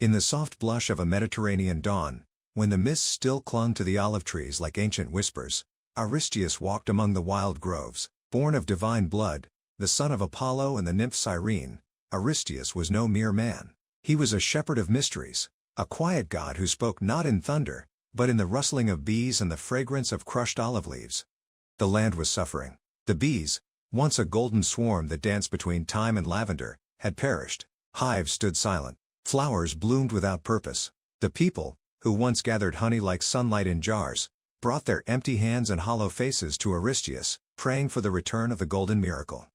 In the soft blush of a Mediterranean dawn, when the mists still clung to the olive trees like ancient whispers, Aristaeus walked among the wild groves. Born of divine blood, the son of Apollo and the nymph Cyrene, Aristaeus was no mere man. He was a shepherd of mysteries, a quiet god who spoke not in thunder, but in the rustling of bees and the fragrance of crushed olive leaves. The land was suffering. The bees, once a golden swarm that danced between thyme and lavender, had perished. Hives stood silent. Flowers bloomed without purpose. The people, who once gathered honey like sunlight in jars, brought their empty hands and hollow faces to Aristaeus, praying for the return of the golden miracle.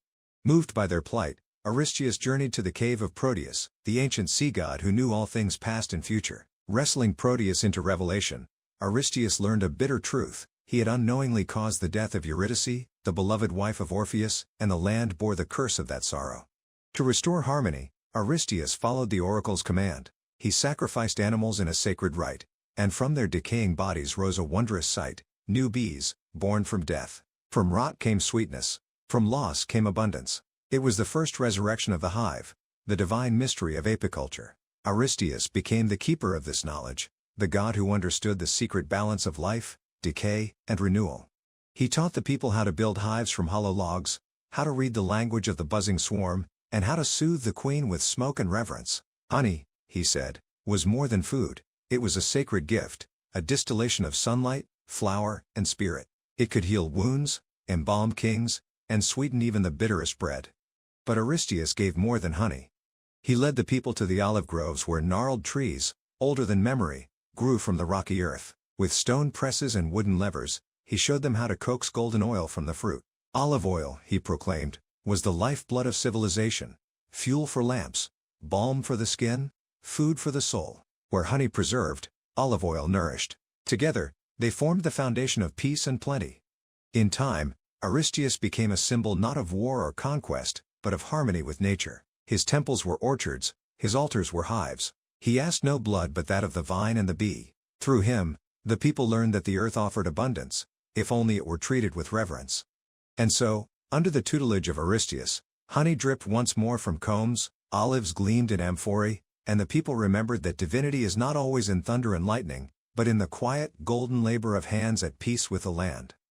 Moved by their plight, Aristaeus journeyed to the cave of Proteus, the ancient sea god who knew all things past and future. Wrestling Proteus into revelation, Aristaeus learned a bitter truth: he had unknowingly caused the death of Eurydice, the beloved wife of Orpheus, and the land bore the curse of that sorrow. To restore harmony, Aristaeus followed the oracle's command. He sacrificed animals in a sacred rite, and from their decaying bodies rose a wondrous sight: new bees, born from death. From rot came sweetness, from loss came abundance. It was the first resurrection of the hive, the divine mystery of apiculture. Aristaeus became the keeper of this knowledge, the god who understood the secret balance of life, decay, and renewal. He taught the people how to build hives from hollow logs, how to read the language of the buzzing swarm, and how to soothe the queen with smoke and reverence. Honey, he said, was more than food. It was a sacred gift, a distillation of sunlight, flower, and spirit. It could heal wounds, embalm kings, and sweeten even the bitterest bread. But Aristaeus gave more than honey. He led the people to the olive groves where gnarled trees, older than memory, grew from the rocky earth. With stone presses and wooden levers, he showed them how to coax golden oil from the fruit. Olive oil, he proclaimed, was the lifeblood of civilization, fuel for lamps, balm for the skin, food for the soul. Where honey preserved, olive oil nourished. Together, they formed the foundation of peace and plenty. In time, Aristaeus became a symbol not of war or conquest, but of harmony with nature. His temples were orchards, his altars were hives. He asked no blood but that of the vine and the bee. Through him, the people learned that the earth offered abundance, if only it were treated with reverence. And so, under the tutelage of Aristaeus, honey dripped once more from combs, olives gleamed in amphorae, and the people remembered that divinity is not always in thunder and lightning, but in the quiet, golden labor of hands at peace with the land.